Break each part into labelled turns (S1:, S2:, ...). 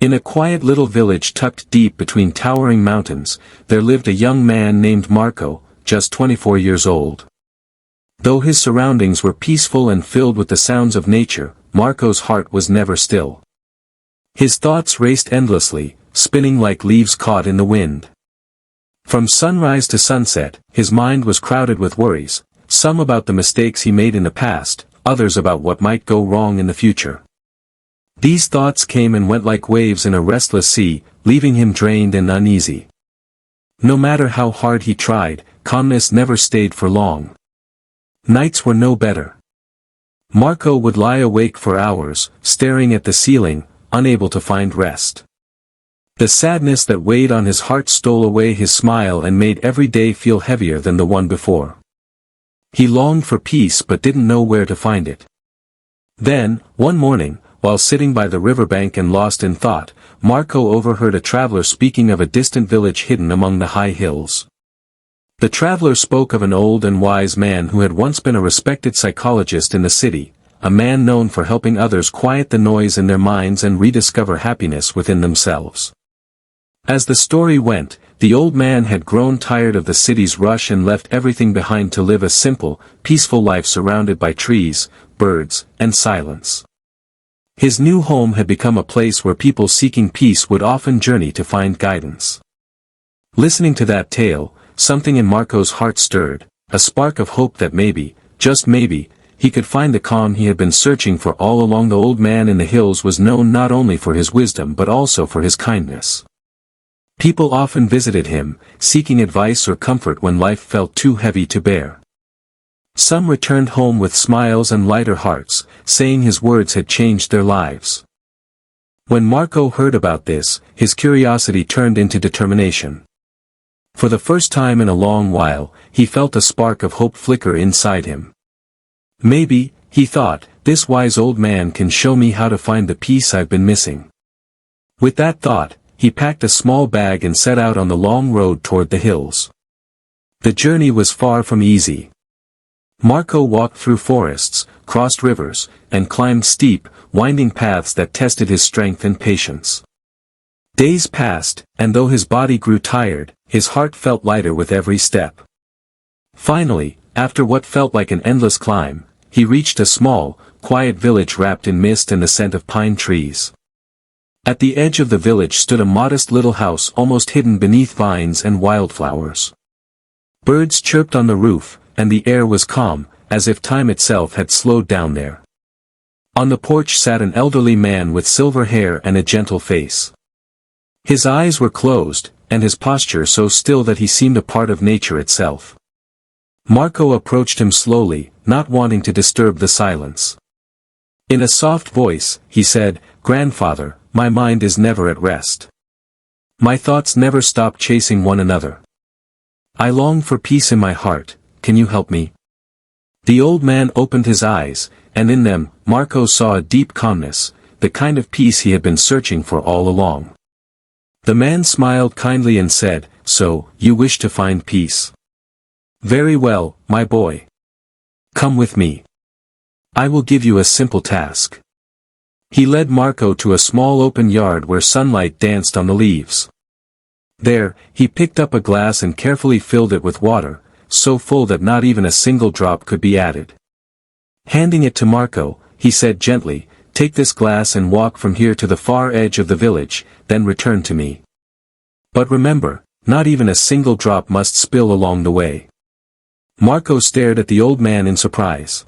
S1: In a quiet little village tucked deep between towering mountains, there lived a young man named Marco, just 24 years old. Though his surroundings were peaceful and filled with the sounds of nature, Marco's heart was never still. His thoughts raced endlessly, spinning like leaves caught in the wind. From sunrise to sunset, his mind was crowded with worries, some about the mistakes he made in the past, others about what might go wrong in the future. These thoughts came and went like waves in a restless sea, leaving him drained and uneasy. No matter how hard he tried, calmness never stayed for long. Nights were no better. Marco would lie awake for hours, staring at the ceiling, unable to find rest. The sadness that weighed on his heart stole away his smile and made every day feel heavier than the one before. He longed for peace but didn't know where to find it. Then, one morning, while sitting by the riverbank and lost in thought, Marco overheard a traveler speaking of a distant village hidden among the high hills. The traveler spoke of an old and wise man who had once been a respected psychologist in the city, a man known for helping others quiet the noise in their minds and rediscover happiness within themselves. As the story went, the old man had grown tired of the city's rush and left everything behind to live a simple, peaceful life surrounded by trees, birds, and silence. His new home had become a place where people seeking peace would often journey to find guidance. Listening to that tale, something in Marco's heart stirred, a spark of hope that maybe, just maybe, he could find the calm he had been searching for all along. The old man in the hills was known not only for his wisdom but also for his kindness. People often visited him, seeking advice or comfort when life felt too heavy to bear. Some returned home with smiles and lighter hearts, saying his words had changed their lives. When Marco heard about this, his curiosity turned into determination. For the first time in a long while, he felt a spark of hope flicker inside him. Maybe, he thought, this wise old man can show me how to find the peace I've been missing. With that thought, he packed a small bag and set out on the long road toward the hills. The journey was far from easy. Marco walked through forests, crossed rivers, and climbed steep, winding paths that tested his strength and patience. Days passed, and though his body grew tired, his heart felt lighter with every step. Finally, after what felt like an endless climb, he reached a small, quiet village wrapped in mist and the scent of pine trees. At the edge of the village stood a modest little house almost hidden beneath vines and wildflowers. Birds chirped on the roof, and the air was calm, as if time itself had slowed down there. On the porch sat an elderly man with silver hair and a gentle face. His eyes were closed, and his posture so still that he seemed a part of nature itself. Marco approached him slowly, not wanting to disturb the silence. In a soft voice, he said, "Grandfather, my mind is never at rest. My thoughts never stop chasing one another. I long for peace in my heart. Can you help me?" The old man opened his eyes, and in them, Marco saw a deep calmness, the kind of peace he had been searching for all along. The man smiled kindly and said, "So, you wish to find peace? Very well, my boy. Come with me. I will give you a simple task." He led Marco to a small open yard where sunlight danced on the leaves. There, he picked up a glass and carefully filled it with water, so full that not even a single drop could be added. Handing it to Marco, he said gently, "Take this glass and walk from here to the far edge of the village, then return to me. But remember, not even a single drop must spill along the way." Marco stared at the old man in surprise.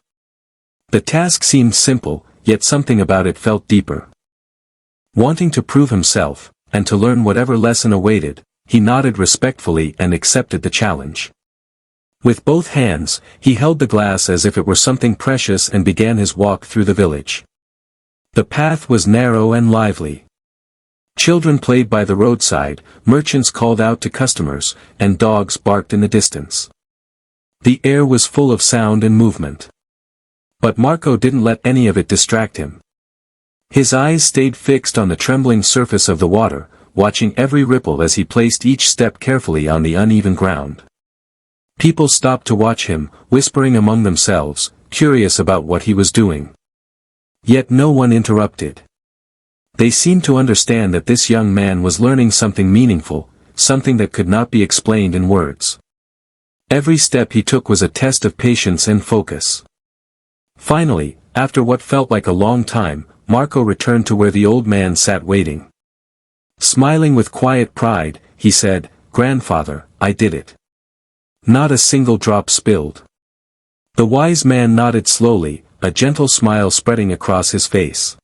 S1: The task seemed simple, yet something about it felt deeper. Wanting to prove himself, and to learn whatever lesson awaited, he nodded respectfully and accepted the challenge. With both hands, he held the glass as if it were something precious and began his walk through the village. The path was narrow and lively. Children played by the roadside, merchants called out to customers, and dogs barked in the distance. The air was full of sound and movement. But Marco didn't let any of it distract him. His eyes stayed fixed on the trembling surface of the water, watching every ripple as he placed each step carefully on the uneven ground. People stopped to watch him, whispering among themselves, curious about what he was doing. Yet no one interrupted. They seemed to understand that this young man was learning something meaningful, something that could not be explained in words. Every step he took was a test of patience and focus. Finally, after what felt like a long time, Marco returned to where the old man sat waiting. Smiling with quiet pride, he said, "Grandfather, I did it. Not a single drop spilled." The wise man nodded slowly, a gentle smile spreading across his face.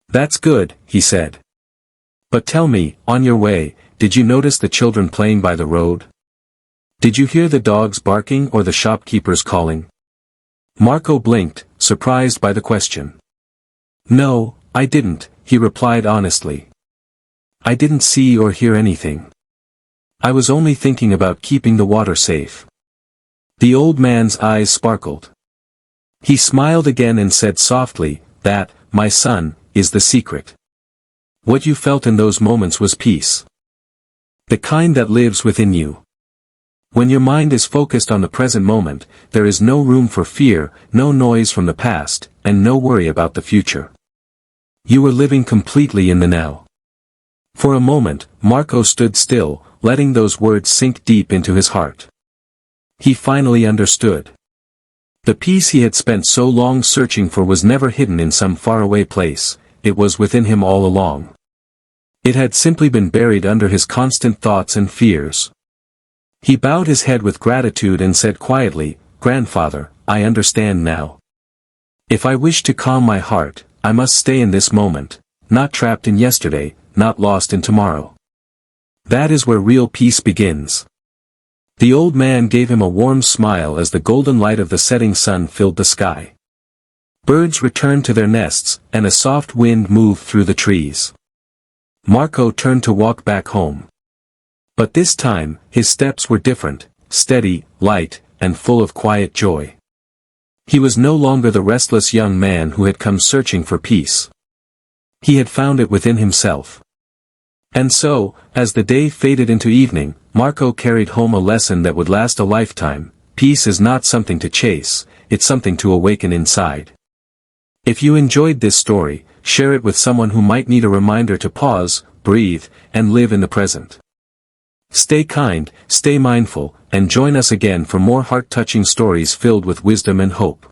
S1: "That's good," he said. "But tell me, on your way, did you notice the children playing by the road? Did you hear the dogs barking or the shopkeepers calling?" Marco blinked, surprised by the question. "No, I didn't," he replied honestly. "I didn't see or hear anything. I was only thinking about keeping the water safe." The old man's eyes sparkled. He smiled again and said softly, "That, my son, is the secret. What you felt in those moments was peace. The kind that lives within you. When your mind is focused on the present moment, there is no room for fear, no noise from the past, and no worry about the future. You are living completely in the now." For a moment, Marco stood still, letting those words sink deep into his heart. He finally understood. The peace he had spent so long searching for was never hidden in some faraway place, it was within him all along. It had simply been buried under his constant thoughts and fears. He bowed his head with gratitude and said quietly, "Grandfather, I understand now. If I wish to calm my heart, I must stay in this moment, not trapped in yesterday, not lost in tomorrow. That is where real peace begins." The old man gave him a warm smile as the golden light of the setting sun filled the sky. Birds returned to their nests, and a soft wind moved through the trees. Marco turned to walk back home. But this time, his steps were different, steady, light, and full of quiet joy. He was no longer the restless young man who had come searching for peace. He had found it within himself. And so, as the day faded into evening, Marco carried home a lesson that would last a lifetime. Peace is not something to chase, it's something to awaken inside. If you enjoyed this story, share it with someone who might need a reminder to pause, breathe, and live in the present. Stay kind, stay mindful, and join us again for more heart-touching stories filled with wisdom and hope.